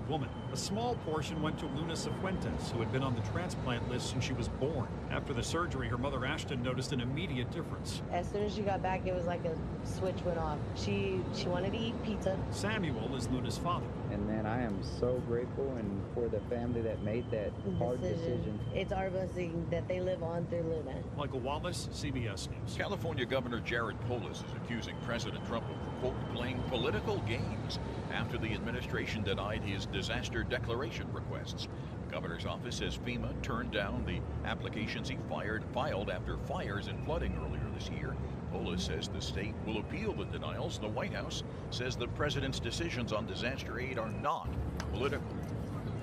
woman. A small portion went to Luna Cifuentes, who had been on the transplant list since she was born. After the surgery, her mother Ashton noticed an immediate difference. As soon as she got back, it was like a switch went off. She wanted to eat pizza. Samuel is Luna's father. And man, I am so grateful and for the family that made that hard decision. It's our blessing that they live on through Luna. Michael Wallace, CBS News. California Governor Jared Polis is accusing President Trump of, quote, playing political games after the administration denied his disaster declaration requests. The governor's office says FEMA turned down the applications he filed after fires and flooding earlier this year. Polis says the state will appeal the denials. The White House says the president's decisions on disaster aid are not political.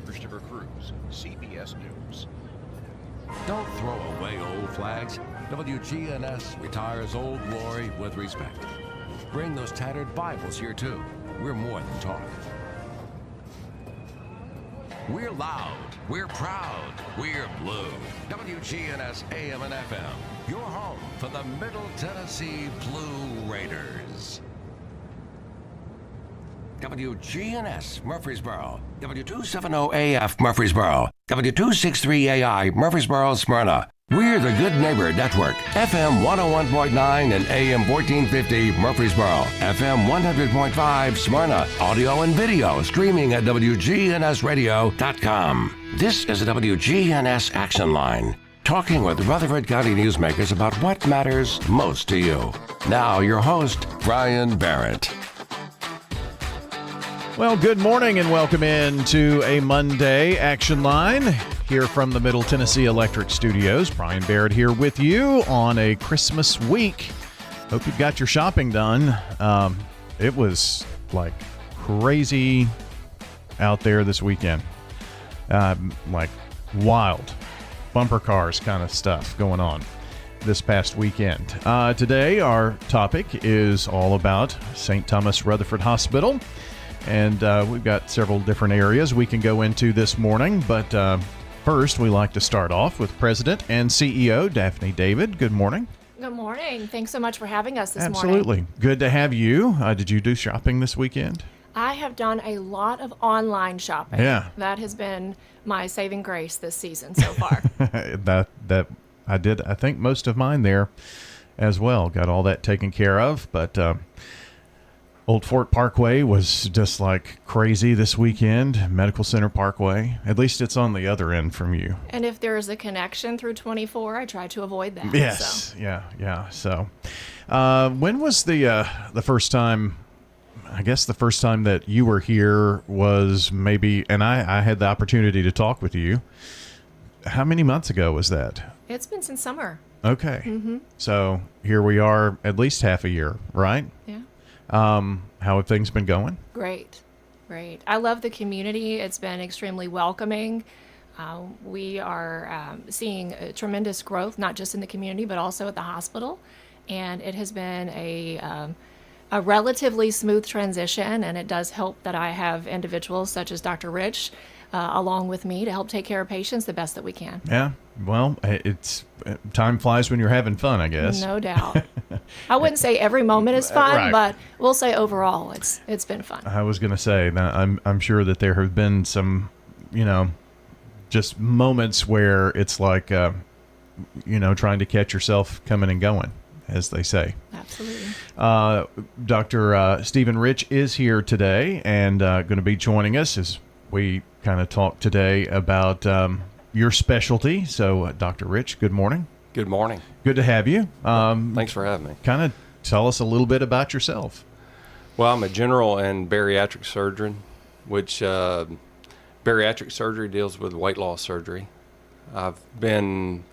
Christopher Cruz, CBS News. Don't throw away old flags. WGNS retires old glory with respect. Bring those tattered Bibles here, too. We're more than talk. We're loud. We're proud. We're blue. WGNS AM and FM. Your home for the Middle Tennessee Blue Raiders. WGNS Murfreesboro. W270AF Murfreesboro. W263AI Murfreesboro, Smyrna. We're the Good Neighbor Network. FM 101.9 and AM 1450 Murfreesboro. FM 100.5 Smyrna. Audio and video streaming at wgnsradio.com. This is the WGNS Action Line. Talking with Rutherford County newsmakers about what matters most to you. Now, your host, Brian Barrett. Well, good morning and welcome into a Monday Action Line here from the Middle Tennessee Electric Studios. Brian Barrett here with you on a Christmas week. Hope you've got your shopping done. It was like crazy out there this weekend. Like wild bumper cars kind of stuff going on this past weekend. Today, our topic is all about St. Thomas Rutherford Hospital. And we've got several different areas we can go into this morning. But first, we like to start off with President and CEO Daphne David. Good morning. Good morning. Thanks so much for having us this morning. Absolutely. Good to have you. Did you do shopping this weekend? I have done a lot of online shopping. Yeah. That has been my saving grace this season so far. that I did, I think, most of mine there as well. Got all that taken care of. But Old Fort Parkway was just like crazy this weekend. Medical Center Parkway. At least it's on the other end from you. And if there is a connection through 24, I try to avoid that. Yes. So. Yeah. So when was the first time, I guess the first time that you were here was maybe, and I had the opportunity to talk with you. How many months ago was that? It's been since summer. Okay. Mm-hmm. So here we are at least half a year, right? Yeah. How have things been going? Great. I love the community. It's been extremely welcoming. We are seeing tremendous growth, not just in the community, but also at the hospital. And it has been a relatively smooth transition, and it does help that I have individuals such as Dr. Rich along with me to help take care of patients the best that we can. Yeah. Well, it's time flies when you're having fun, I guess. No doubt. I wouldn't say every moment is fun, Right. but we'll say overall it's been fun. I was going to say that I'm sure that there have been some, just moments where it's like, trying to catch yourself coming and going, as they say. Absolutely. Dr. Stephen Rich is here today and going to be joining us as we kind of talk today about your specialty. So, Dr. Rich, good morning. Good morning. Good to have you. Thanks for having me. Kind of tell us a little bit about yourself. Well, I'm a general and bariatric surgeon, which bariatric surgery deals with weight loss surgery. I've been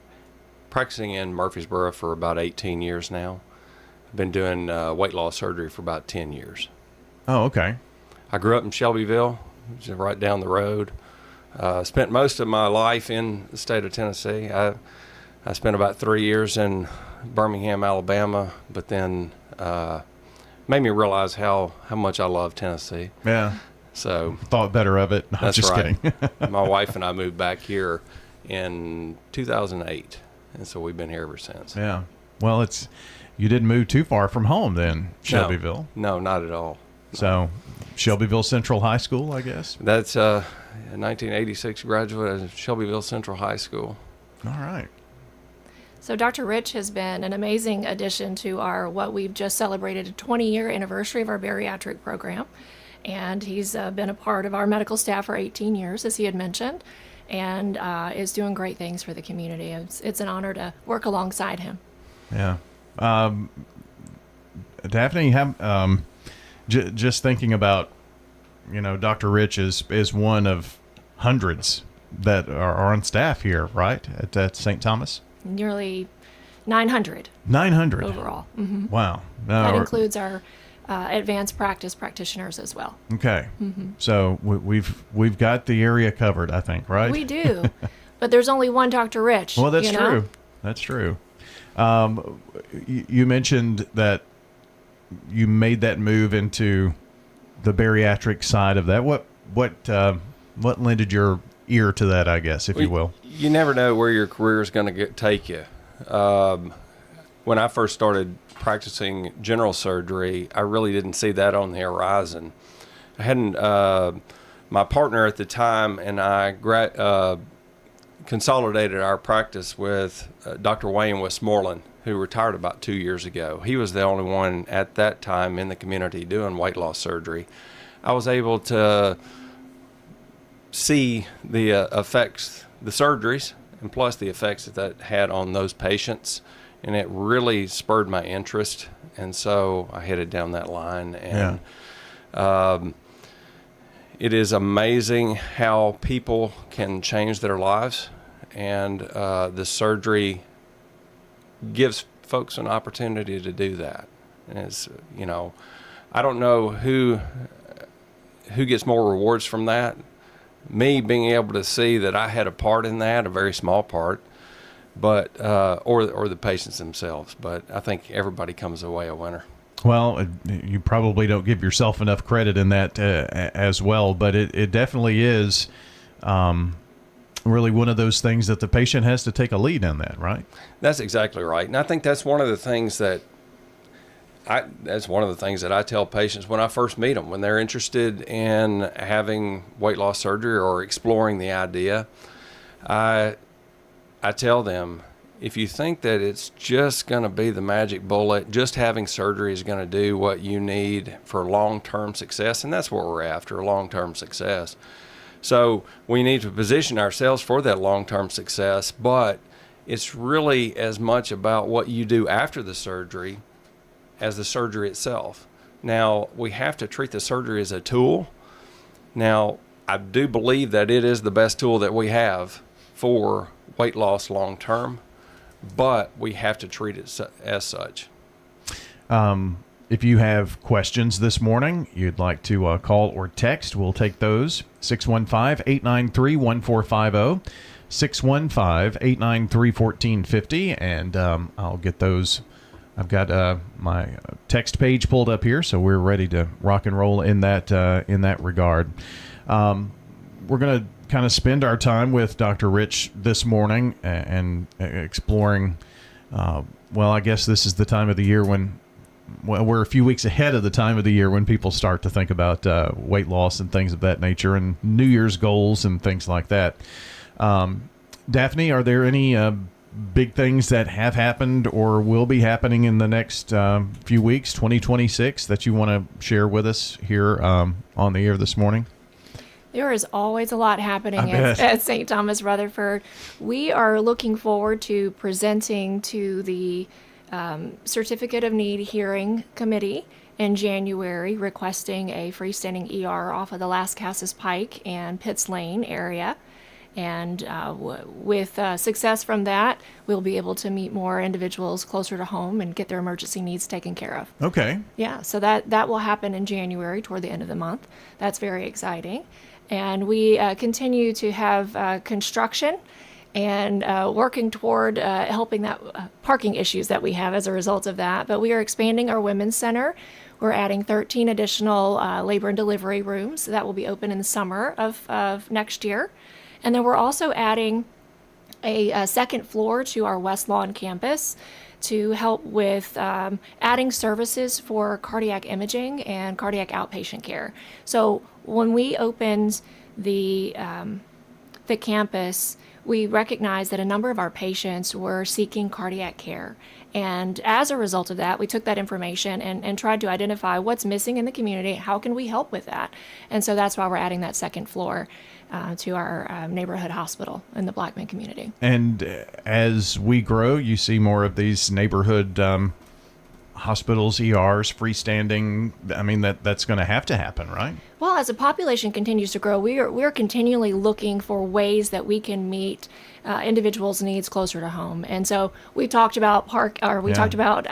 practicing in Murfreesboro for about 18 years now. I've been doing weight loss surgery for about 10 years. Oh, okay. I grew up in Shelbyville, which is right down the road. Spent most of my life in the state of Tennessee. I spent about 3 years in Birmingham, Alabama, but then made me realize how much I love Tennessee. Yeah. So thought better of it. No, that's just right. kidding. My wife and I moved back here in 2008, and so we've been here ever since. Yeah. Well, you didn't move too far from home then, Shelbyville. No, not at all. So, Shelbyville Central High School, I guess. That's a 1986 graduate of Shelbyville Central High School. All right. So Dr. Rich has been an amazing addition to what we've just celebrated a 20-year anniversary of our bariatric program. And he's been a part of our medical staff for 18 years, as he had mentioned, and is doing great things for the community. It's an honor to work alongside him. Yeah. Daphne, just thinking about, Dr. Rich is one of hundreds that are on staff here, right, at St. Thomas? Nearly 900. 900 overall. Mm-hmm. Wow. That includes our advanced practice practitioners as well. Okay. Mm-hmm. So we've got the area covered, I think, right? We do, but there's only one Dr. Rich. Well, that's true. That's true. You mentioned that you made that move into the bariatric side of that. What lended your ear to that, I guess, if you will? You never know where your career is going to take you. When I first started practicing general surgery, I really didn't see that on the horizon. I hadn't. My partner at the time and I consolidated our practice with Dr. Wayne Westmoreland, who retired about 2 years ago. He was the only one at that time in the community doing weight loss surgery. I was able to see the effects, the surgeries, and plus the effects that had on those patients, and it really spurred my interest, and so I headed down that line. And it is amazing how people can change their lives, and the surgery gives folks an opportunity to do that. And it's, I don't know who gets more rewards from that. Me being able to see that I had a part in that, a very small part, but or the patients themselves. But I think everybody comes away a winner. Well, you probably don't give yourself enough credit in that as well, but it definitely is really one of those things that the patient has to take a lead in that, right? That's exactly right. And I think that's one of the things that I tell patients when I first meet them, when they're interested in having weight loss surgery or exploring the idea. I tell them, if you think that it's just going to be the magic bullet, just having surgery is going to do what you need for long-term success, and that's what we're after, long-term success. So we need to position ourselves for that long-term success, but it's really as much about what you do after the surgery as the surgery itself. Now, we have to treat the surgery as a tool. Now, I do believe that it is the best tool that we have for weight loss long term, but we have to treat it as such. If you have questions this morning, you'd like to call or text, we'll take those. 615-893-1450, 615-893-1450, and I'll get those. I've got my text page pulled up here, so we're ready to rock and roll in that regard. We're going to kind of spend our time with Dr. Rich this morning and exploring, I guess this is the time of the year when, we're a few weeks ahead of the time of the year when people start to think about weight loss and things of that nature and New Year's goals and things like that. Daphne, are there any big things that have happened or will be happening in the next few weeks, 2026, that you want to share with us here on the air this morning? There is always a lot happening at St. Thomas Rutherford. We are looking forward to presenting to the Certificate of Need Hearing Committee in January, requesting a freestanding ER off of the Las Casas Pike and Pitts Lane area. And with success from that, we'll be able to meet more individuals closer to home and get their emergency needs taken care of. Okay. Yeah, so that will happen in January, toward the end of the month. That's very exciting. And we continue to have construction and working toward helping that parking issues that we have as a result of that. But we are expanding our Women's Center. We're adding 13 additional labor and delivery rooms that will be open in the summer of next year. And then we're also adding a second floor to our West Lawn campus to help with adding services for cardiac imaging and cardiac outpatient care. So when we opened the campus, we recognized that a number of our patients were seeking cardiac care. And as a result of that, we took that information and tried to identify what's missing in the community, how can we help with that? And so that's why we're adding that second floor to our neighborhood hospital in the Blackman community. And as we grow, you see more of these neighborhood hospitals, ERs, freestanding. I mean, that's going to happen, right? Well, as the population continues to grow, we're continually looking for ways that we can meet individuals' needs closer to home. And so we talked about talked about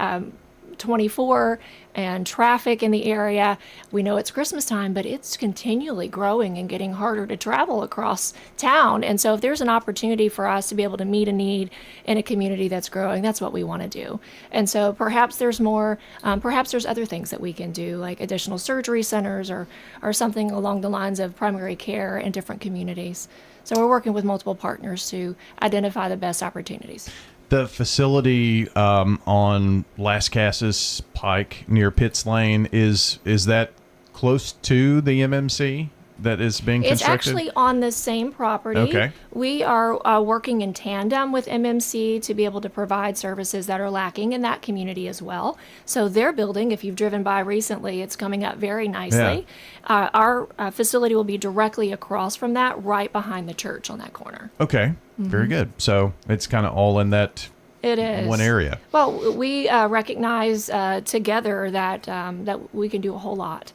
24 and traffic in the area. We know it's Christmas time, but it's continually growing and getting harder to travel across town. And so if there's an opportunity for us to be able to meet a need in a community that's growing, that's what we want to do. And so perhaps there's more, perhaps there's other things that we can do, like additional surgery centers or something along the lines of primary care in different communities. So we're working with multiple partners to identify the best opportunities. The facility on Las Casas Pike near Pitts Lane, is that close to the MMC that is being constructed? It's actually on the same property. Okay. We are working in tandem with MMC to be able to provide services that are lacking in that community as well. So their building, if you've driven by recently, it's coming up very nicely. Yeah. Our facility will be directly across from that, right behind the church on that corner. Okay. Very good. So it's kind of all in that one area. Well, we recognize together that we can do a whole lot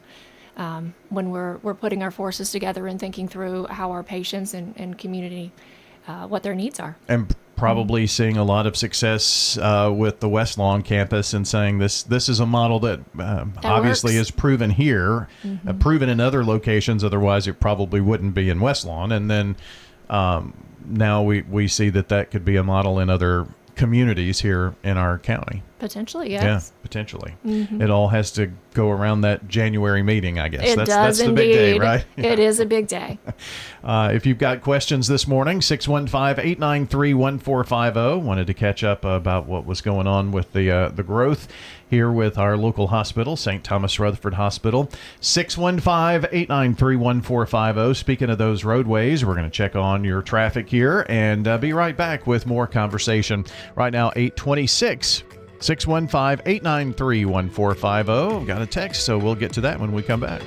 when we're putting our forces together and thinking through how our patients and community, what their needs are. And probably seeing a lot of success with the West Lawn campus and saying this is a model that obviously is proven here, proven in other locations. Otherwise, it probably wouldn't be in West Lawn. And then now we see that could be a model in other communities here in our county. Potentially, yes. Yeah, potentially. It all has to go around that January meeting, I guess. That's the indeed. Big day, right? Yeah. It is a big day. If you've got questions this morning, 615-893-1450. Wanted to catch up about what was going on with the growth here with our local hospital, St. Thomas Rutherford Hospital. 615-893-1450. Speaking of those roadways, we're going to check on your traffic here and be right back with more conversation. Right now, 8:26. 615-893-1450. Got a text, so we'll get to that when we come back.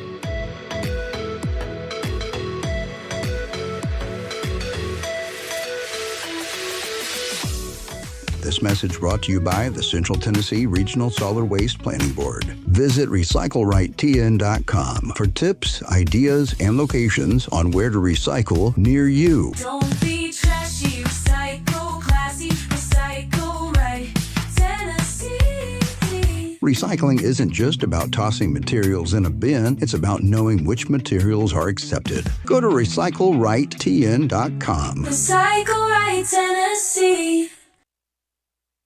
This message brought to you by the Central Tennessee Regional Solid Waste Planning Board. Visit RecycleRightTN.com for tips, ideas, and locations on where to recycle near you. Don't be trashy, recycle classy, recycle right, Tennessee. Recycling isn't just about tossing materials in a bin, it's about knowing which materials are accepted. Go to RecycleRightTN.com. Recycle right, Tennessee.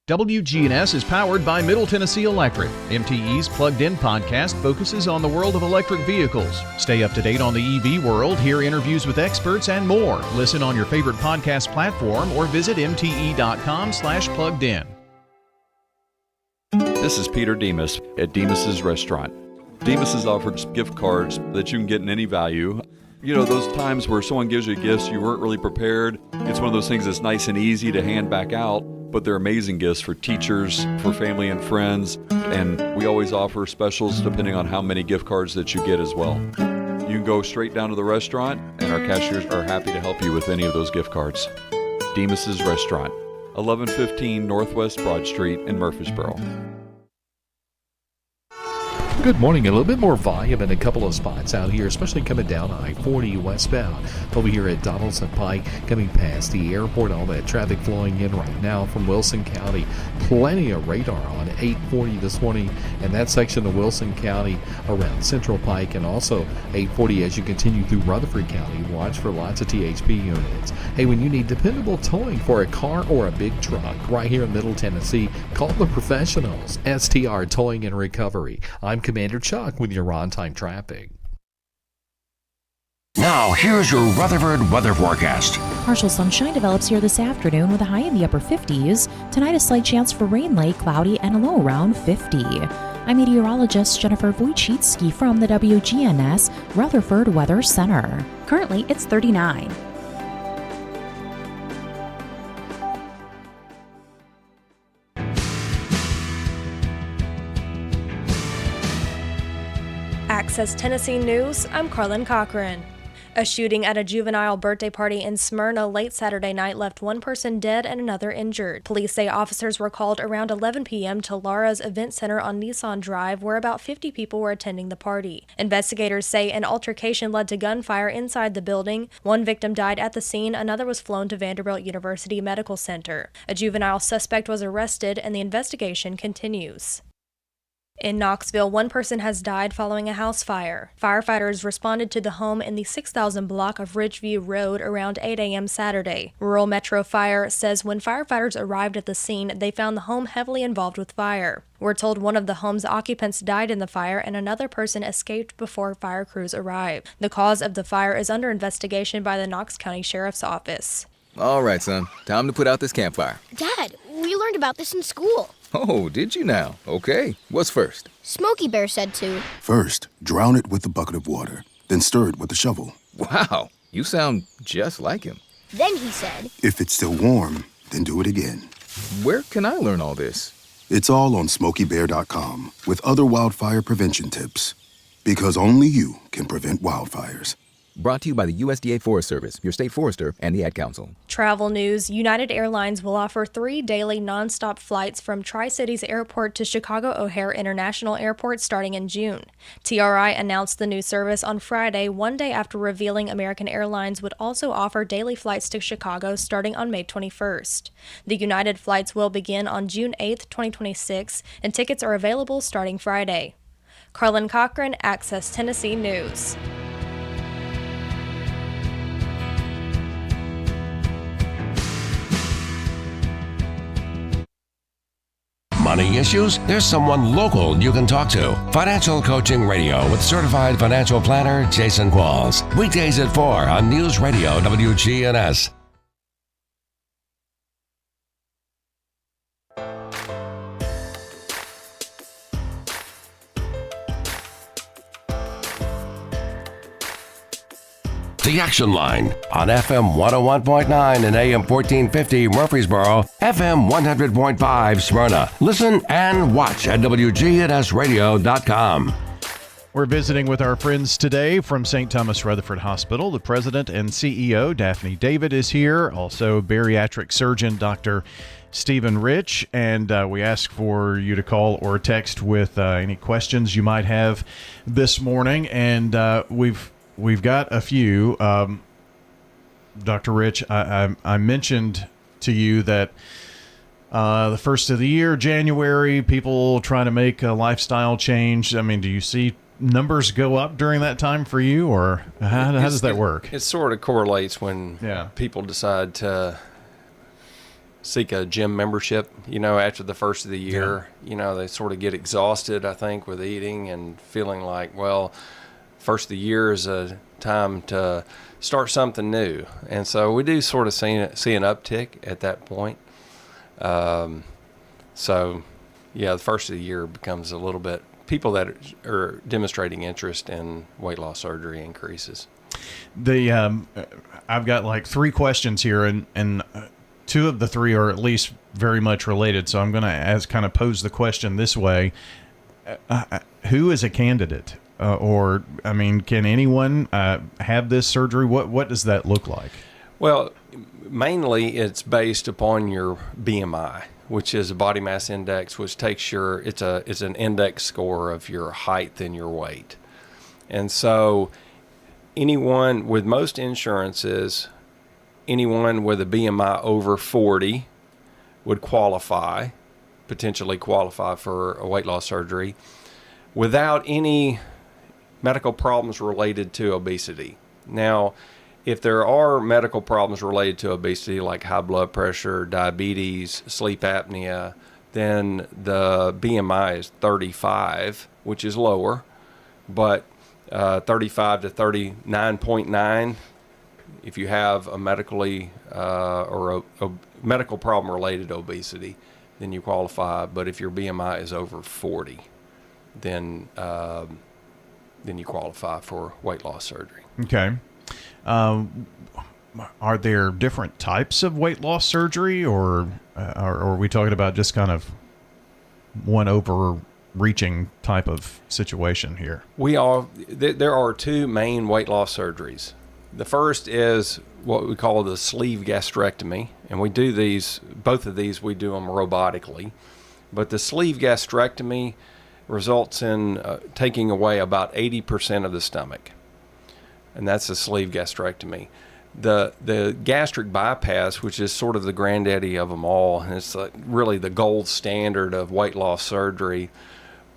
WGNS is powered by Middle Tennessee Electric. MTE's Plugged In podcast focuses on the world of electric vehicles. Stay up to date on the EV world, hear interviews with experts, and more. Listen on your favorite podcast platform or visit mte.com/pluggedin. This is Peter Demas at Demas's Restaurant. Demas's offers gift cards that you can get in any value. You know, those times where someone gives you gifts, you weren't really prepared. It's one of those things that's nice and easy to hand back out. But they're amazing gifts for teachers, for family and friends, and we always offer specials depending on how many gift cards that you get as well. You can go straight down to the restaurant, and our cashiers are happy to help you with any of those gift cards. Demas's Restaurant, 1115 Northwest Broad Street in Murfreesboro. Good morning. A little bit more volume in a couple of spots out here, especially coming down I-40 westbound. Over here at Donaldson Pike, coming past the airport, all that traffic flowing in right now from Wilson County. Plenty of radar on 840 this morning, and that section of Wilson County around Central Pike, and also 840 as you continue through Rutherford County. Watch for lots of THP units. Hey, when you need dependable towing for a car or a big truck right here in Middle Tennessee, call the professionals. STR Towing and Recovery. I'm Commander Chuck with your on-time traffic. Now, here's your Rutherford weather forecast. Partial sunshine develops here this afternoon with a high in the upper 50s. Tonight, a slight chance for rain, late cloudy, and a low around 50. I'm meteorologist Jennifer Wojcicki from the WGNS Rutherford Weather Center. Currently, it's 39. Access Tennessee News, I'm Carlin Cochran. A shooting at a juvenile birthday party in Smyrna late Saturday night left one person dead and another injured. Police say officers were called around 11 p.m. to Lara's Event Center on Nissan Drive, where about 50 people were attending the party. Investigators say an altercation led to gunfire inside the building. One victim died at the scene, another was flown to Vanderbilt University Medical Center. A juvenile suspect was arrested, and the investigation continues. In Knoxville, one person has died following a house fire. Firefighters responded to the home in the 6,000 block of Ridgeview Road around 8 a.m. Saturday. Rural Metro Fire says when firefighters arrived at the scene, they found the home heavily involved with fire. We're told one of the home's occupants died in the fire and another person escaped before fire crews arrived. The cause of the fire is under investigation by the Knox County Sheriff's Office. All right, son. Time to put out this campfire. Dad, we learned about this in school. Oh, did you now? Okay. What's first? Smokey Bear said to. First, drown it with a bucket of water, then stir it with a shovel. Wow, you sound just like him. Then he said. If it's still warm, then do it again. Where can I learn all this? It's all on SmokeyBear.com with other wildfire prevention tips. Because only you can prevent wildfires. Brought to you by the USDA Forest Service, your state forester, and the Ad Council. Travel news. United Airlines will offer 3 daily nonstop flights from Tri-Cities Airport to Chicago O'Hare International Airport starting in June. TRI announced the new service on Friday, one day after revealing American Airlines would also offer daily flights to Chicago starting on May 21st. The United flights will begin on June 8, 2026, and tickets are available starting Friday. Carlin Cochran, Access Tennessee News. Money issues? There's someone local you can talk to. Financial Coaching Radio with certified financial planner Jason Qualls. Weekdays at 4 on News Radio WGNS. The Action Line on FM 101.9 and AM 1450 Murfreesboro, FM 100.5 Smyrna. Listen and watch at wgnsradio.com. We're visiting with our friends today from St. Thomas Rutherford Hospital. The president and CEO, Daphne David, is here. Also, bariatric surgeon, Dr. Stephen Rich. And we ask for you to call or text with any questions you might have this morning. And We've got a few. Dr. Rich, I mentioned to you that the first of the year, January, people trying to make a lifestyle change. I mean, do you see numbers go up during that time for you, or how does that work? It sort of correlates when people decide to seek a gym membership, after the first of the year. They sort of get exhausted, I think, with eating and feeling like, well, first of the year is a time to start something new. And so we do sort of see an uptick at that point. The first of the year becomes a little bit, people that are demonstrating interest in weight loss surgery increases. I've got like 3 questions here, and 2 of the 3 are at least very much related. So I'm going to pose the question this way. Who is a candidate? Can anyone have this surgery? What does that look like? Well, mainly it's based upon your BMI, which is a body mass index, which takes it's an index score of your height and your weight. And so anyone with most insurances, anyone with a BMI over 40 would potentially qualify for a weight loss surgery without any medical problems related to obesity. Now, if there are medical problems related to obesity, like high blood pressure, diabetes, sleep apnea, then the BMI is 35, which is lower. But 35 to 39.9. If you have a medically or a medical problem related obesity, then you qualify. But if your BMI is over 40, then you qualify for weight loss surgery. Okay. Are there different types of weight loss surgery, or are we talking about just kind of one overreaching type of situation here? There are two main weight loss surgeries. The first is what we call the sleeve gastrectomy, and we do both of these we do them robotically. But the sleeve gastrectomy results in taking away about 80% of the stomach, and that's the sleeve gastrectomy. The gastric bypass, which is sort of the granddaddy of them all, and it's really the gold standard of weight loss surgery.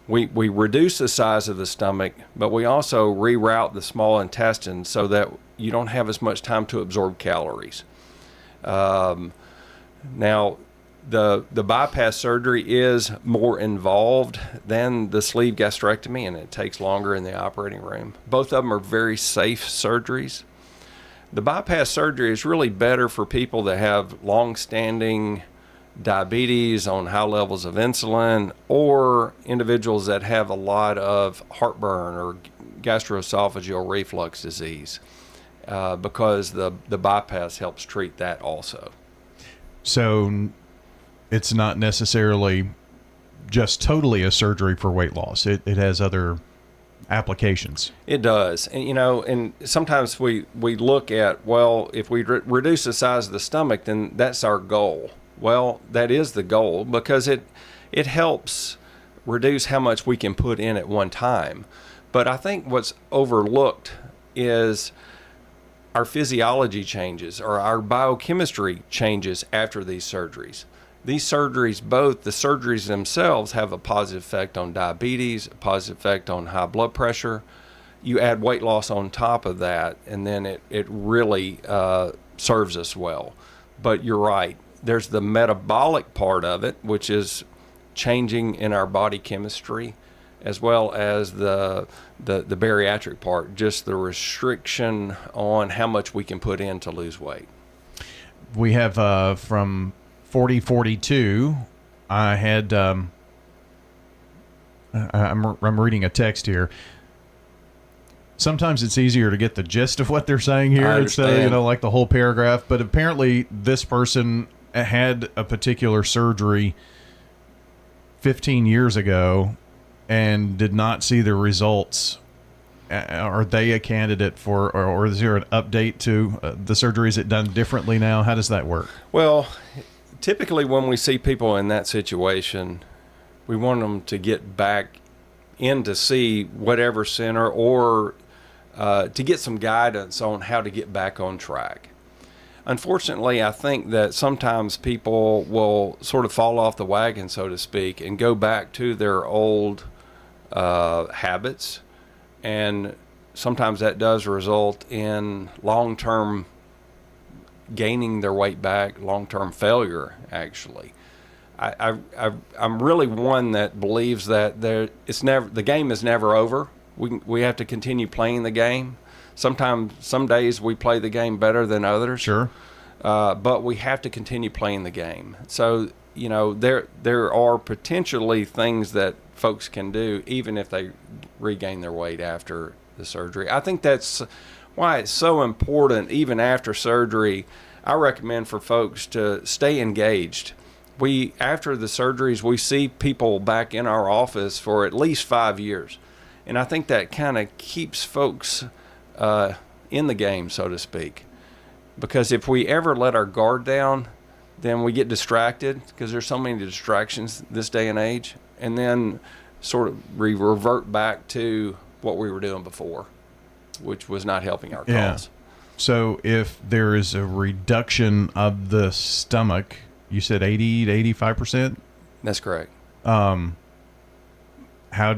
We reduce the size of the stomach, but we also reroute the small intestine so that you don't have as much time to absorb calories. Now, the bypass surgery is more involved than the sleeve gastrectomy, and it takes longer in the operating room. Both of them are very safe surgeries. The bypass surgery is really better for people that have long-standing diabetes on high levels of insulin, or individuals that have a lot of heartburn or gastroesophageal reflux disease, because the bypass helps treat that also. So it's not necessarily just totally a surgery for weight loss. It has other applications. It does. And, and sometimes we look at, well, if we reduce the size of the stomach, then that's our goal. Well, that is the goal, because it helps reduce how much we can put in at one time. But I think what's overlooked is our physiology changes, or our biochemistry changes after these surgeries. These surgeries, both the surgeries themselves, have a positive effect on diabetes, a positive effect on high blood pressure. You add weight loss on top of that, and then it really serves us well. But you're right. There's the metabolic part of it, which is changing in our body chemistry, as well as the bariatric part, just the restriction on how much we can put in to lose weight. We have from 4042, I had, I'm reading a text here. Sometimes it's easier to get the gist of what they're saying here instead of, like the whole paragraph. But apparently this person had a particular surgery 15 years ago and did not see the results. Are they a candidate for, or is there an update to the surgery? Is it done differently now? How does that work? Well, typically when we see people in that situation, we want them to get back in to see whatever center, or to get some guidance on how to get back on track. Unfortunately, I think that sometimes people will sort of fall off the wagon, so to speak, and go back to their old habits. And sometimes that does result in long-term gaining their weight back, long-term failure, actually. I'm really one that believes that the game is never over. We have to continue playing the game. Sometimes, some days we play the game better than others. Sure. But we have to continue playing the game. So, there are potentially things that folks can do even if they regain their weight after the surgery. I think that's why it's so important. Even after surgery, I recommend for folks to stay engaged. After the surgeries, we see people back in our office for at least 5 years. And I think that kind of keeps folks in the game, so to speak. Because if we ever let our guard down, then we get distracted, because there's so many distractions this day and age, and then sort of revert back to what we were doing before, which was not helping our cause. Yeah. So if there is a reduction of the stomach, you said 80 to 85%? That's correct. How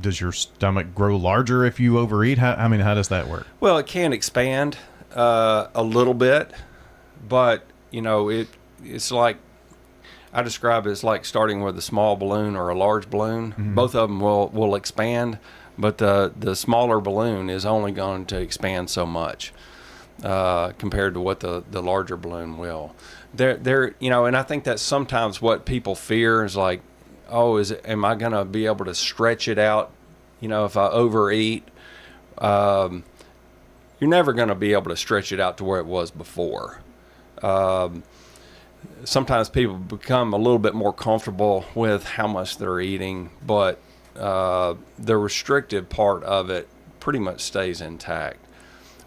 does your stomach grow larger if you overeat? How does that work? Well, it can expand a little bit, but it's like, I describe it as like starting with a small balloon or a large balloon. Mm-hmm. Both of them will expand, but the smaller balloon is only going to expand so much compared to what the larger balloon will. There, you know, and I think that's sometimes what people fear is like, oh, am I going to be able to stretch it out? You know, if I overeat, you're never going to be able to stretch it out to where it was before. Sometimes people become a little bit more comfortable with how much they're eating, but the restrictive part of it pretty much stays intact.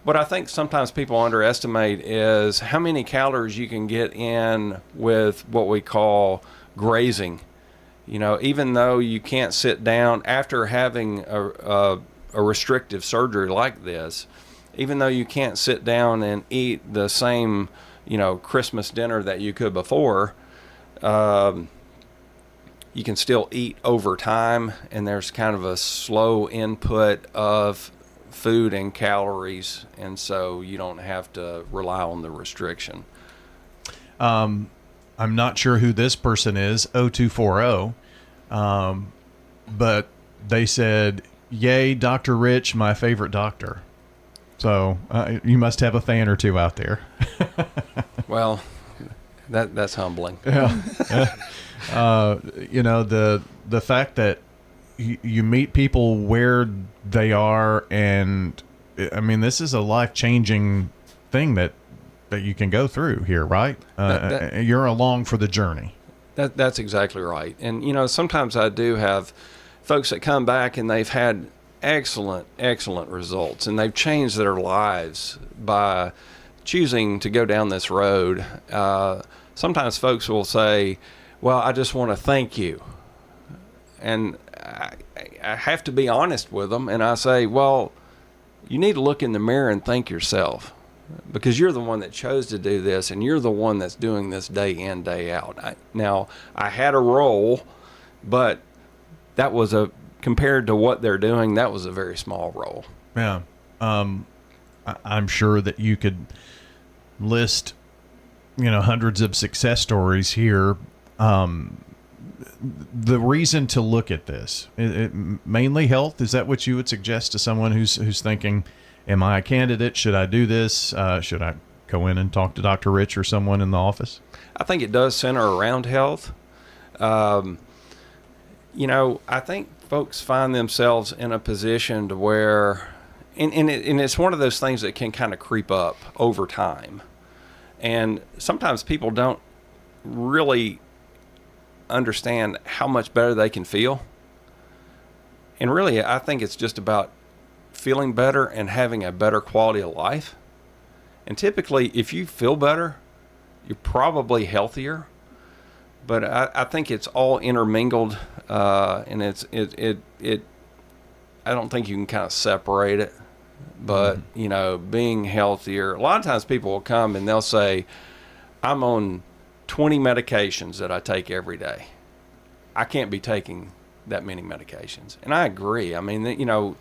What I think sometimes people underestimate is how many calories you can get in with what we call grazing. You know, even though you can't sit down after having a restrictive surgery like this, even though you can't sit down and eat the same, you know, Christmas dinner that you could before, you can still eat over time, and there's kind of a slow input of food and calories, and so you don't have to rely on the restriction. I'm not sure who this person is, 0240, but they said, "Yay, Dr. Rich, my favorite doctor." So you must have a fan or two out there. Well, that's humbling. Yeah. You know, the fact that you meet people where they are, and I mean, this is a life-changing thing that you can go through here, right? You're along for the journey. That's exactly right. And, you know, sometimes I do have folks that come back and they've had excellent results, and they've changed their lives by choosing to go down this road. Sometimes folks will say, well, I just want to thank you. And I have to be honest with them, and I say, well, you need to look in the mirror and thank yourself, because you're the one that chose to do this, and you're the one that's doing this day in, day out. Now, I had a role, but that was compared to what they're doing, that was a very small role. Yeah. I'm sure that you could list, you know, hundreds of success stories here. The reason to look at this, mainly health. Is that what you would suggest to someone who's thinking, am I a candidate? Should I do this? Should I go in and talk to Dr. Rich or someone in the office? I think it does center around health. You know, I think folks find themselves in a position to where, and it's one of those things that can kind of creep up over time. And sometimes people don't really understand how much better they can feel. And really, I think it's just about feeling better and having a better quality of life. And typically, if you feel better, you're probably healthier. But I think it's all intermingled, and I don't think you can kind of separate it. But, you know, being healthier, a lot of times people will come and they'll say, I'm on 20 medications that I take every day. I can't be taking that many medications. And I agree. I mean, you know,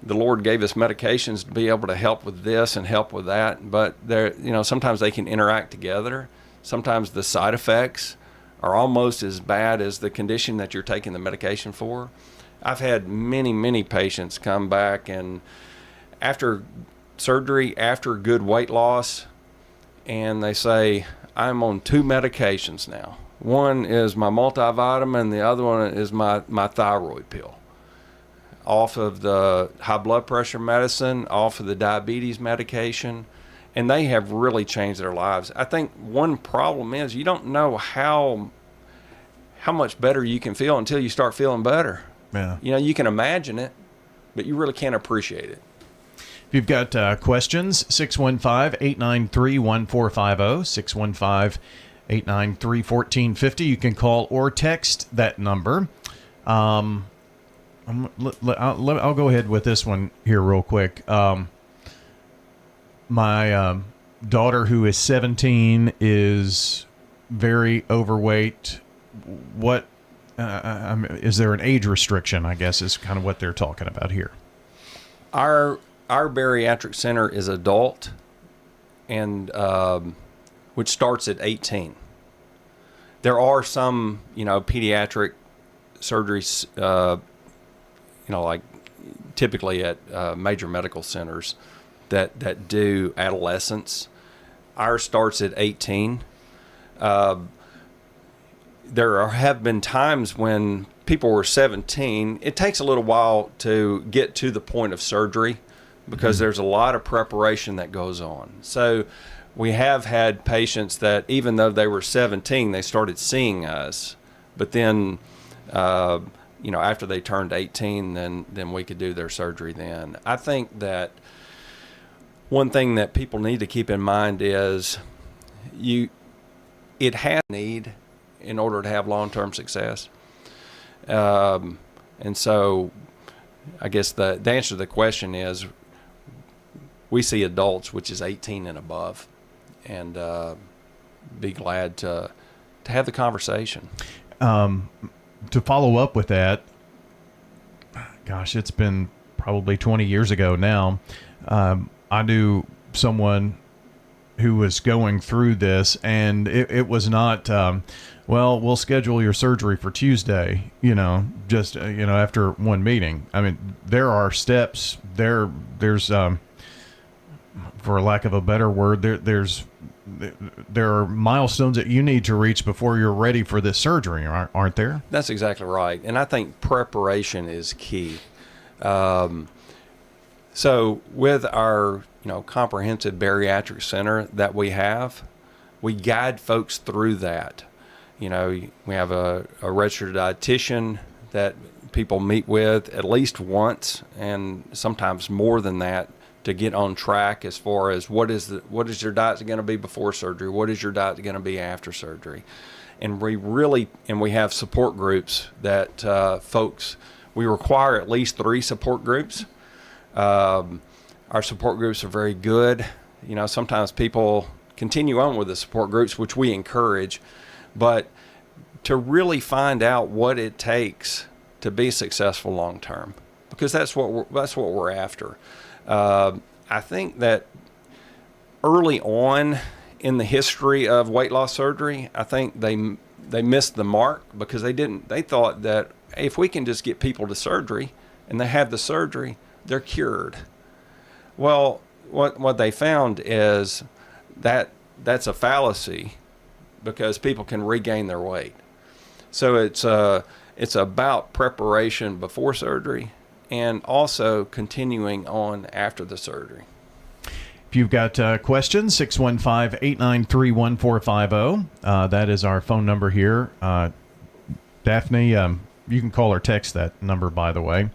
the Lord gave us medications to be able to help with this and help with that. But they're, you know, sometimes they can interact together. Sometimes the side effects are almost as bad as the condition that you're taking the medication for. I've had many patients come back, and after surgery, after good weight loss, and they say, I'm on 2 medications now. One is my multivitamin, the other one is my thyroid pill. Off of the high blood pressure medicine, off of the diabetes medication, and they have really changed their lives. I think one problem is you don't know how much better you can feel until you start feeling better. Yeah. You know, you can imagine it, but you really can't appreciate it. If you've got questions, 615-893-1450, 615-893-1450. You can call or text that number. I'll go ahead with this one here real quick. My daughter, who is 17, is very overweight. What is there an age restriction, I guess, is kind of what they're talking about here. Our bariatric center is adult, and which starts at 18. There are some, you know, pediatric surgeries, you know, like typically at major medical centers that do adolescents. Ours starts at 18. There have been times when people were 17. It takes a little while to get to the point of surgery because there's a lot of preparation that goes on. So we have had patients that even though they were 17, they started seeing us. But then, after they turned 18, then we could do their surgery then. I think that one thing that people need to keep in mind is it has a need in order to have long-term success. And so I guess the answer to the question is we see adults, which is 18 and above, and be glad to have the conversation. To follow up with that, gosh, it's been probably 20 years ago now. I knew someone who was going through this, and it was not, we'll schedule your surgery for Tuesday, just, after one meeting. I mean, there are steps there's, for lack of a better word, there are milestones that you need to reach before you're ready for this surgery, aren't there? That's exactly right. And I think preparation is key. So with our, comprehensive bariatric center that we have, we guide folks through that. We have a registered dietitian that people meet with at least once, and sometimes more than that, to get on track as far as what is your diet going to be before surgery, what is your diet going to be after surgery. And we have support groups that we require at least 3 support groups. Our support groups are very good. Sometimes people continue on with the support groups, which we encourage, but to really find out what it takes to be successful long term, because that's what we're after. I think that early on in the history of weight loss surgery, I think they missed the mark because they thought that if we can just get people to surgery and they have the surgery, they're cured. Well, what they found is that that's a fallacy because people can regain their weight. So it's about preparation before surgery and also continuing on after the surgery. If you've got questions, 615-893-1450. That is our phone number here. Daphne, you can call or text that number, by the way.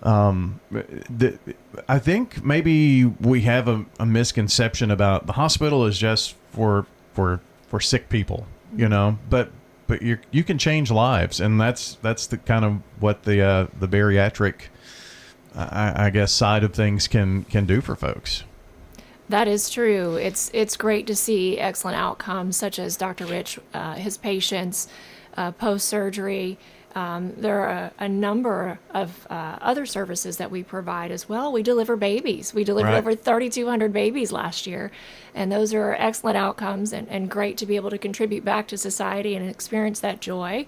I think maybe we have a misconception about the hospital is just for sick people, but you can change lives, and that's the kind of what the bariatric, I guess, side of things can do for folks. That is true. It's great to see excellent outcomes, such as Dr. Rich, his patients post-surgery. There are a number of other services that we provide as well. We deliver babies. We delivered over 3,200 babies last year, and those are excellent outcomes and great to be able to contribute back to society and experience that joy.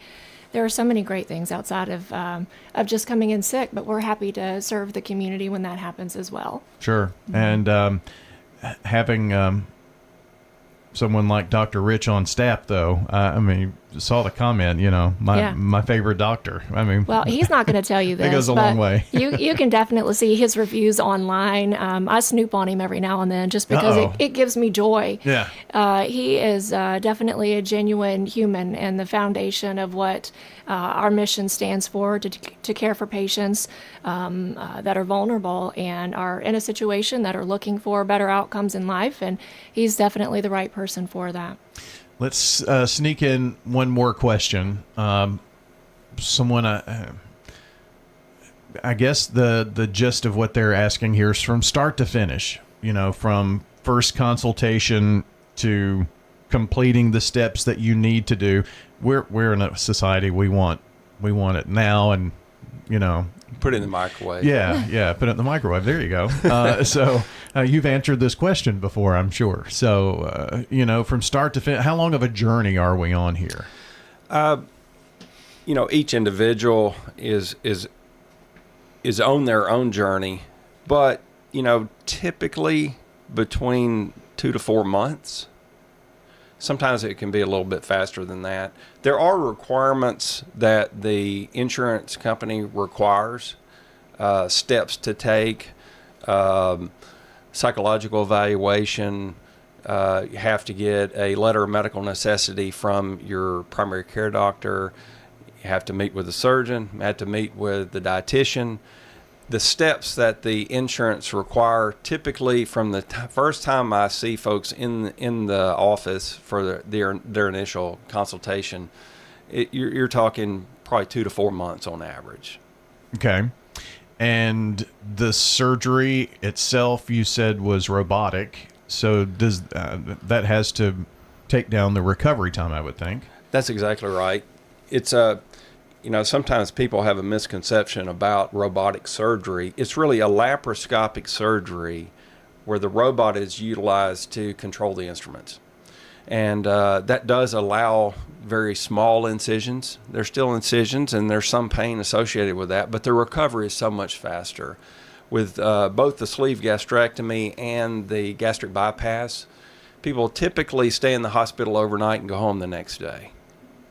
There are so many great things outside of just coming in sick, but we're happy to serve the community when that happens as well. Sure. Mm-hmm. And having someone like Dr. Rich on staff, though, saw the comment, my favorite doctor. Well, he's not going to tell you this. It goes a long way. you can definitely see his reviews online. I snoop on him every now and then just because it gives me joy. Yeah. He is definitely a genuine human and the foundation of what our mission stands for, to care for patients that are vulnerable and are in a situation that are looking for better outcomes in life. And he's definitely the right person for that. Let's sneak in one more question. Someone, I guess the gist of what they're asking here is from start to finish, from first consultation to completing the steps that you need to do. We're in a society, we want it now, and put it in the microwave. Yeah, put it in the microwave. There you go. So you've answered this question before, I'm sure. So from start to finish, how long of a journey are we on here? Each individual is is on their own journey, but typically between 2 to 4 months. Sometimes it can be a little bit faster than that. There are requirements that the insurance company requires, steps to take, psychological evaluation. You have to get a letter of medical necessity from your primary care doctor. You have to meet with the surgeon. You have to meet with the dietitian. The steps that the insurance require, typically from the first time I see folks in the office for their initial consultation, you're talking probably 2 to 4 months on average. Okay. And the surgery itself, you said, was robotic. So does that has to take down the recovery time, I would think. That's exactly right. It's sometimes people have a misconception about robotic surgery. It's really a laparoscopic surgery where the robot is utilized to control the instruments. And that does allow very small incisions. There's still incisions and there's some pain associated with that, but the recovery is so much faster. With both the sleeve gastrectomy and the gastric bypass, people typically stay in the hospital overnight and go home the next day,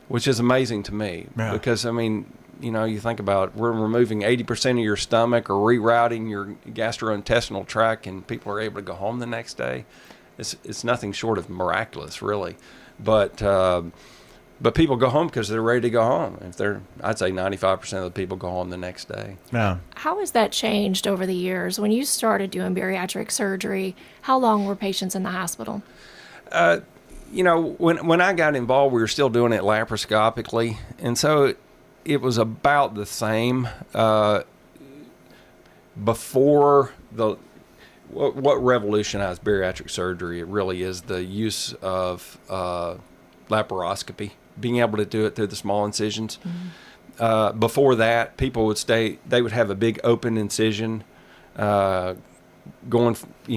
which is amazing to me. Yeah. Because, you think about it, we're removing 80% of your stomach or rerouting your gastrointestinal tract, and people are able to go home the next day. It's nothing short of miraculous, really. But people go home because they're ready to go home. I'd say 95% of the people go home the next day. Yeah. How has that changed over the years? When you started doing bariatric surgery, how long were patients in the hospital? When I got involved, we were still doing it laparoscopically, and so it was about the same. Before what revolutionized bariatric surgery, it really is the use of laparoscopy, being able to do it through the small incisions. Mm-hmm. Before that, people would have a big open incision, going,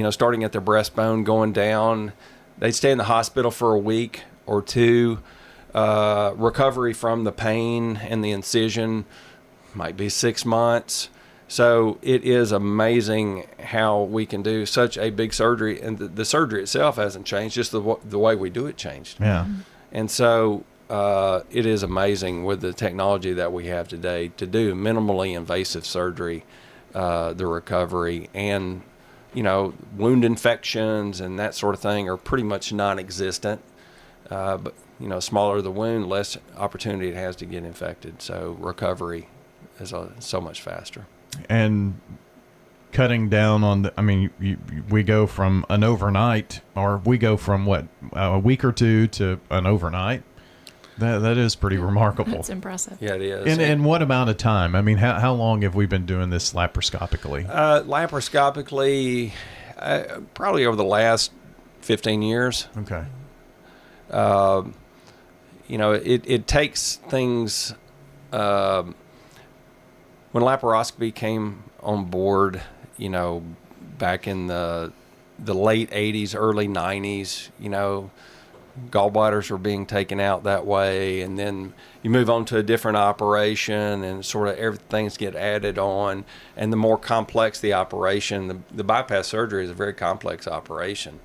starting at their breastbone, going down. They'd stay in the hospital for a week or two. Recovery from the pain and the incision might be 6 months. So it is amazing how we can do such a big surgery, and the surgery itself hasn't changed, just the way we do it changed. Yeah. And so it is amazing with the technology that we have today to do minimally invasive surgery, the recovery, and wound infections and that sort of thing are pretty much non-existent. But smaller the wound, less opportunity it has to get infected. So recovery is so much faster. And cutting down on we go from an overnight, or we go from a week or two to an overnight. That is pretty remarkable. That's impressive. Yeah, it is. And what amount of time? How long have we been doing this laparoscopically? Laparoscopically, probably over the last 15 years. Okay. It takes things. When laparoscopy came on board, back in the late 80s, early 90s, gallbladders were being taken out that way, and then you move on to a different operation, and sort of everything's get added on, and the more complex the operation, the bypass surgery is a very complex operation.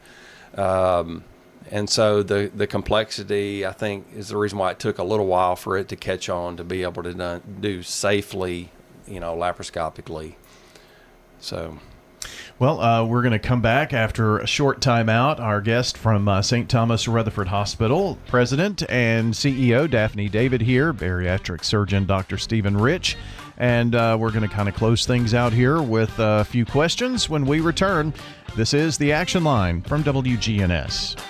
And so the complexity, I think, is the reason why it took a little while for it to catch on, to be able to do safely, laparoscopically. So, well, we're going to come back after a short time out. Our guest from St. Thomas Rutherford Hospital, President and CEO Daphne David here, bariatric surgeon Dr. Stephen Rich, and we're going to kind of close things out here with a few questions when we return. This is The Action Line from WGNS.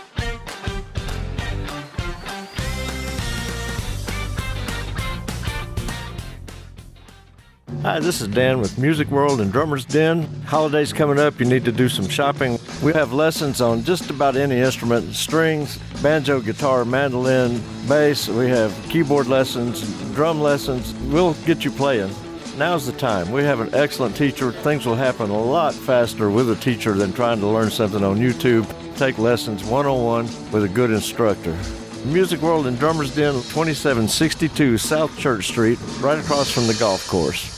Hi, this is Dan with Music World and Drummer's Den. Holidays coming up, you need to do some shopping. We have lessons on just about any instrument: strings, banjo, guitar, mandolin, bass. We have keyboard lessons, drum lessons. We'll get you playing. Now's the time. We have an excellent teacher. Things will happen a lot faster with a teacher than trying to learn something on YouTube. Take lessons one-on-one with a good instructor. Music World and Drummer's Den, 2762 South Church Street, right across from the golf course.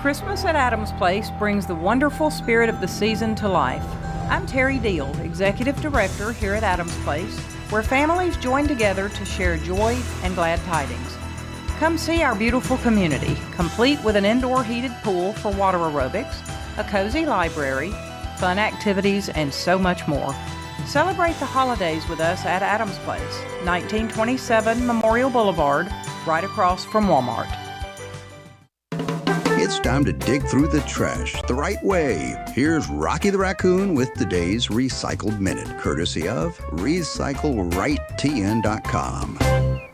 Christmas at Adams Place brings the wonderful spirit of the season to life. I'm Terry Deal, Executive Director here at Adams Place, where families join together to share joy and glad tidings. Come see our beautiful community, complete with an indoor heated pool for water aerobics, a cozy library, fun activities, and so much more. Celebrate the holidays with us at Adams Place, 1927 Memorial Boulevard, right across from Walmart. It's time to dig through the trash the right way. Here's Rocky the Raccoon with today's Recycled Minute, courtesy of RecycleRightTN.com.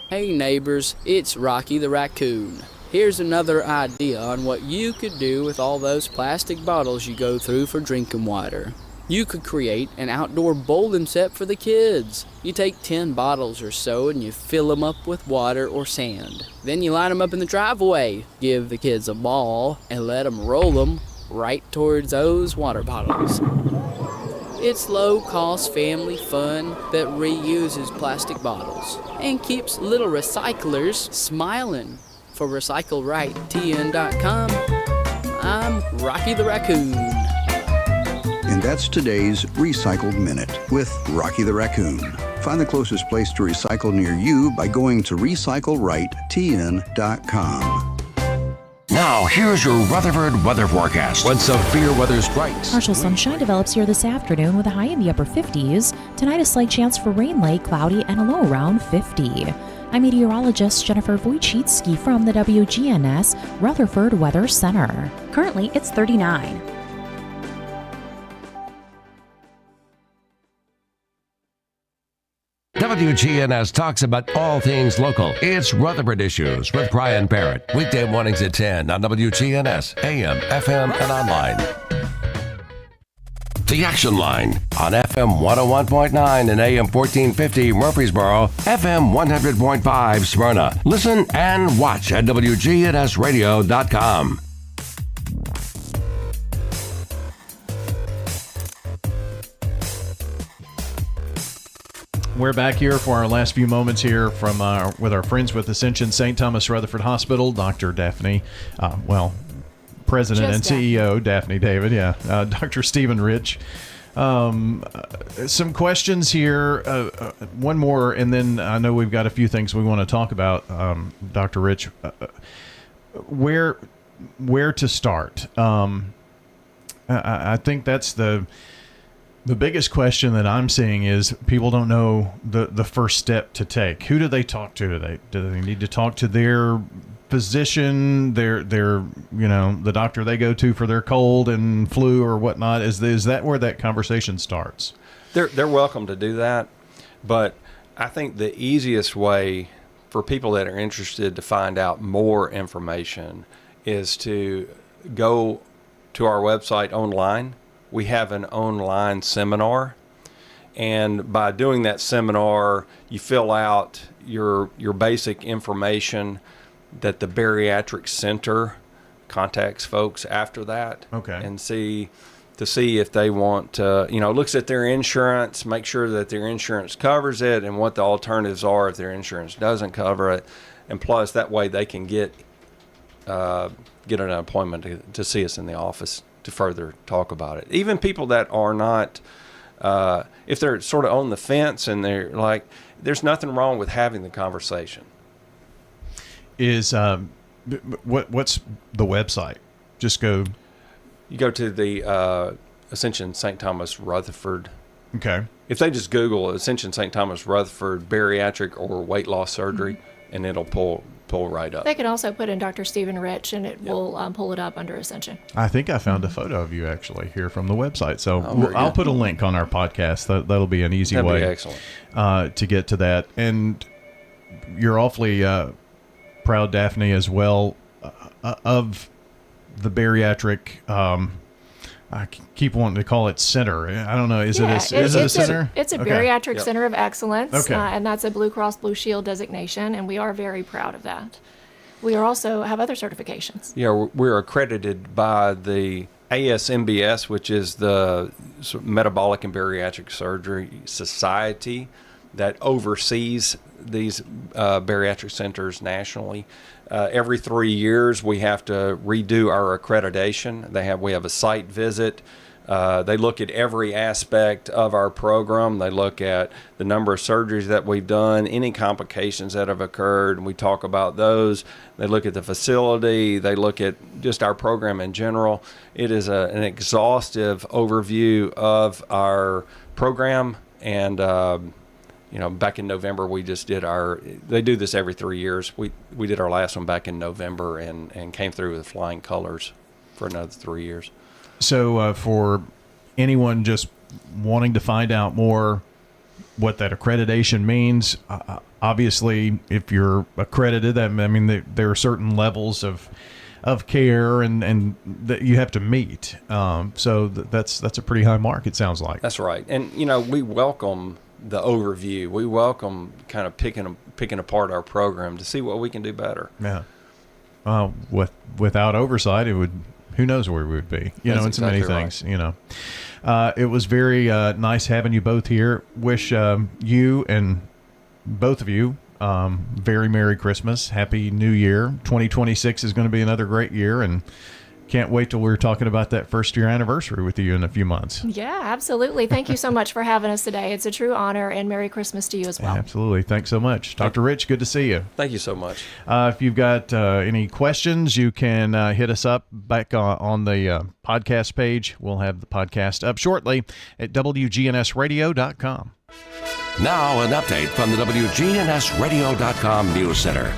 Hey neighbors, it's Rocky the Raccoon. Here's another idea on what you could do with all those plastic bottles you go through for drinking water. You could create an outdoor bowling set for the kids. You take 10 bottles or so and you fill them up with water or sand. Then you line them up in the driveway, give the kids a ball, and let them roll them right towards those water bottles. It's low-cost family fun that reuses plastic bottles and keeps little recyclers smiling. For RecycleRightTN.com, I'm Rocky the Raccoon. And that's today's Recycled Minute with Rocky the Raccoon. Find the closest place to recycle near you by going to RecycleRightTN.com. Now, here's your Rutherford weather forecast. When severe weather strikes. Partial sunshine develops here this afternoon with a high in the upper 50s. Tonight, a slight chance for rain, light, cloudy, and a low around 50. I'm meteorologist Jennifer Wojcicki from the WGNS Rutherford Weather Center. Currently, it's 39. WGNS talks about all things local. It's Rutherford Issues with Brian Barrett. Weekday mornings at 10 on WGNS, AM, FM, and online. The Action Line on FM 101.9 and AM 1450 Murfreesboro, FM 100.5 Smyrna. Listen and watch at wgnsradio.com. We're back here for our last few moments here from with our friends with Ascension St. Thomas Rutherford Hospital, Dr. Daphne, President and CEO Daphne David, Dr. Stephen Rich. Some questions here, one more, and then I know we've got a few things we want to talk about, Dr. Rich. Where to start? I think that's the biggest question that I'm seeing is people don't know the first step to take. Who do they talk to? Do they need to talk to their physician, their the doctor they go to for their cold and flu or whatnot? Is that where that conversation starts? They're welcome to do that, but I think the easiest way for people that are interested to find out more information is to go to our website online. We have an online seminar, and by doing that seminar, you fill out your basic information that the bariatric center contacts folks after that. Okay. And see if they want to, looks at their insurance, make sure that their insurance covers it, and what the alternatives are if their insurance doesn't cover it. And plus, that way they can get an appointment to see us in the office to further talk about it. Even people that are not, if they're sort of on the fence and they're like, there's nothing wrong with having the conversation. Is what's the website? Just go. You go to the Ascension St. Thomas Rutherford. Okay. If they just Google Ascension St. Thomas Rutherford bariatric or weight loss surgery, and it'll pull right up. They can also put in Dr. Stephen Rich, and it will pull it up under Ascension. I think I found a photo of you actually here from the website. So I'll put a link on our podcast. That'll be an easy way. That'd be excellent. To get to that. And you're awfully proud, Daphne, as well, of the bariatric. I keep wanting to call it center. I don't know. Is it a center? It's a bariatric center of excellence, and that's a Blue Cross Blue Shield designation, and we are very proud of that. We are also have other certifications. Yeah, we're accredited by the ASMBS, which is the Metabolic and Bariatric Surgery Society. that oversees these bariatric centers nationally. Every 3 years, we have to redo our accreditation. We have a site visit. They look at every aspect of our program. They look at the number of surgeries that we've done, any complications that have occurred, and we talk about those. They look at the facility. They look at just our program in general. It is an exhaustive overview of our program, and back in November, we just did they do this every 3 years. We did our last one back in November and came through with flying colors for another 3 years. So for anyone just wanting to find out more what that accreditation means, obviously, if you're accredited, there are certain levels of care and that you have to meet. So that's a pretty high mark, it sounds like. That's right. And, we welcome the overview. We welcome kind of picking apart our program to see what we can do better. Yeah. Without oversight, it would... Who knows where we would be, in so many things, right. It was very nice having you both here. Wish you and both of you very Merry Christmas. Happy New Year. 2026 is going to be another great year, and can't wait till we're talking about that first year anniversary with you in a few months. Yeah, absolutely. Thank you so much for having us today. It's a true honor, and Merry Christmas to you as well. Absolutely. Thanks so much. Dr. Rich, good to see you. Thank you so much. If you've got any questions, you can hit us up back on the podcast page. We'll have the podcast up shortly at wgnsradio.com. Now an update from the wgnsradio.com News Center.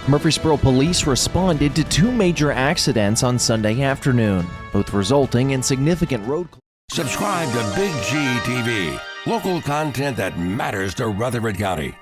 Murfreesboro police responded to 2 major accidents on Sunday afternoon, both resulting in significant road closures. Subscribe to Big G TV, local content that matters to Rutherford County.